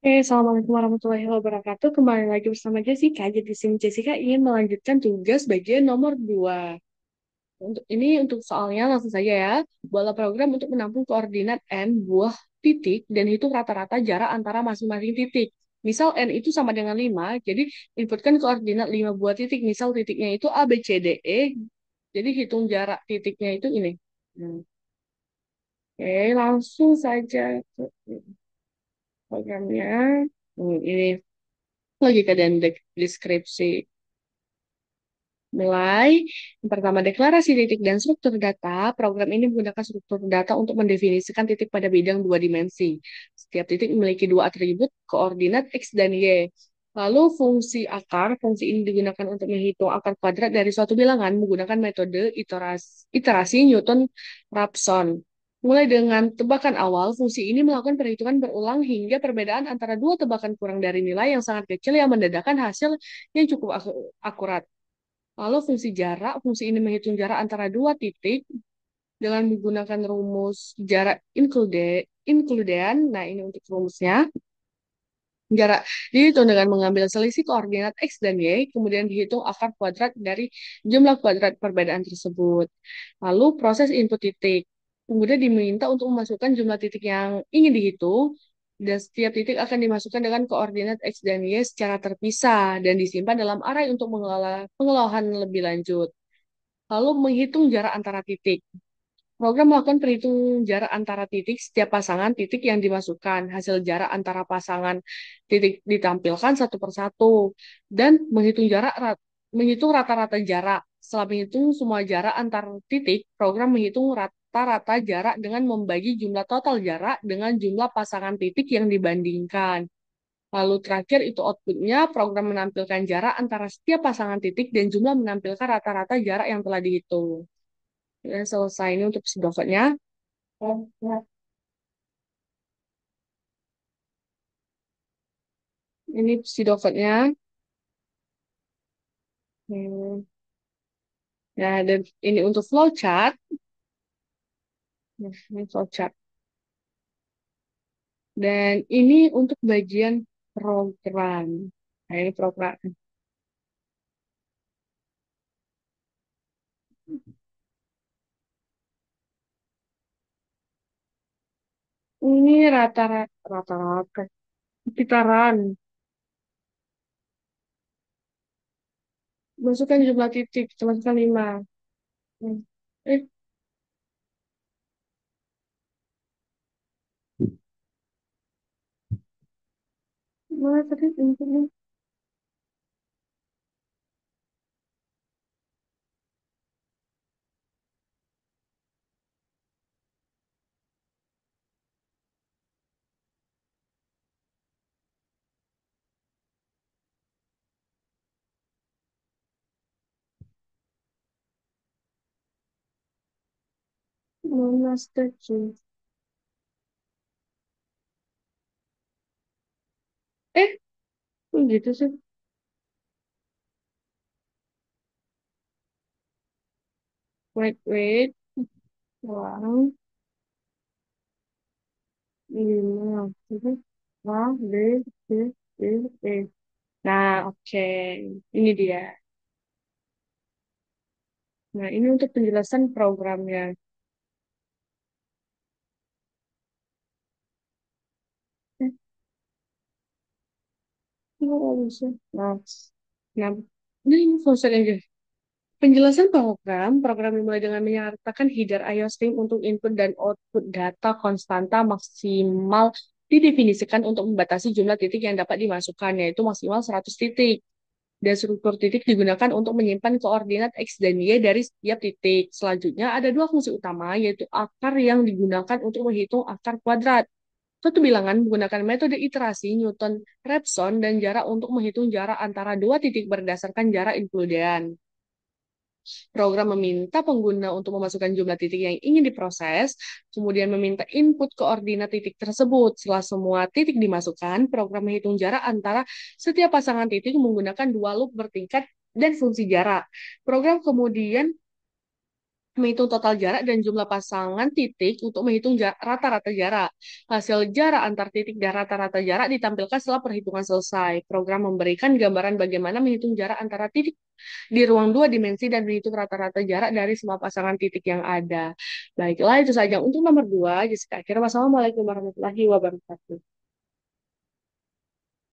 Assalamualaikum warahmatullahi wabarakatuh. Kembali lagi bersama Jessica. Jadi sini Jessica ingin melanjutkan tugas bagian nomor 2. Untuk soalnya langsung saja ya. Buatlah program untuk menampung koordinat n buah titik dan hitung rata-rata jarak antara masing-masing titik. Misal n itu sama dengan 5, jadi inputkan koordinat 5 buah titik. Misal titiknya itu A, B, C, D, E. Jadi hitung jarak titiknya itu ini. Hmm. Oke, langsung saja ke programnya. Ini logika dan deskripsi. Mulai, yang pertama deklarasi titik dan struktur data. Program ini menggunakan struktur data untuk mendefinisikan titik pada bidang dua dimensi. Setiap titik memiliki dua atribut, koordinat X dan Y. Lalu fungsi akar, fungsi ini digunakan untuk menghitung akar kuadrat dari suatu bilangan menggunakan metode iterasi Newton-Raphson. Mulai dengan tebakan awal, fungsi ini melakukan perhitungan berulang hingga perbedaan antara dua tebakan kurang dari nilai yang sangat kecil yang mendatangkan hasil yang cukup akurat. Lalu fungsi jarak, fungsi ini menghitung jarak antara dua titik dengan menggunakan rumus jarak includean. Nah, ini untuk rumusnya. Jarak dihitung dengan mengambil selisih koordinat X dan Y, kemudian dihitung akar kuadrat dari jumlah kuadrat perbedaan tersebut. Lalu proses input titik. Kemudian diminta untuk memasukkan jumlah titik yang ingin dihitung, dan setiap titik akan dimasukkan dengan koordinat X dan Y secara terpisah dan disimpan dalam array untuk pengelolaan lebih lanjut. Lalu menghitung jarak antara titik. Program melakukan perhitungan jarak antara titik setiap pasangan titik yang dimasukkan. Hasil jarak antara pasangan titik ditampilkan satu persatu dan menghitung rata-rata jarak. Setelah menghitung semua jarak antar titik, program menghitung rata-rata jarak dengan membagi jumlah total jarak dengan jumlah pasangan titik yang dibandingkan. Lalu terakhir itu outputnya, program menampilkan jarak antara setiap pasangan titik dan jumlah menampilkan rata-rata jarak yang telah dihitung. Ya, selesai ini untuk pseudocode-nya. Ini pseudocode-nya. Hmm. Nah, dan ini untuk flowchart. Nah, ini flowchart. Dan ini untuk bagian program. Nah, ini program. Ini rata-rata. Sekitaran. Masukkan jumlah titik. Masukkan 5. Hmm. Eh, mana tadi inputnya? Mana tadi? Eh, kok gitu sih? Wait. Ulang. 5. A, B, C, D, E. Nah, oke. Ini dia. Nah, ini untuk penjelasan programnya. Eh, ini nggak bisa. Nah, nah, ini fungsi aja. Penjelasan program dimulai dengan menyatakan header IOStream untuk input dan output data konstanta maksimal didefinisikan untuk membatasi jumlah titik yang dapat dimasukkan, yaitu maksimal 100 titik. Dan struktur titik digunakan untuk menyimpan koordinat X dan Y dari setiap titik. Selanjutnya, ada dua fungsi utama, yaitu akar yang digunakan untuk menghitung akar kuadrat. Suatu bilangan menggunakan metode iterasi Newton-Raphson dan jarak untuk menghitung jarak antara dua titik berdasarkan jarak Euclidean. Program meminta pengguna untuk memasukkan jumlah titik yang ingin diproses, kemudian meminta input koordinat titik tersebut. Setelah semua titik dimasukkan, program menghitung jarak antara setiap pasangan titik menggunakan dua loop bertingkat dan fungsi jarak. Program kemudian menghitung total jarak dan jumlah pasangan titik untuk menghitung rata-rata jarak. Hasil jarak antar titik dan rata-rata jarak ditampilkan setelah perhitungan selesai. Program memberikan gambaran bagaimana menghitung jarak antara titik di ruang dua dimensi dan menghitung rata-rata jarak dari semua pasangan titik yang ada. Baiklah, itu saja untuk nomor dua. Jessica, akhirnya wassalamualaikum warahmatullahi wabarakatuh.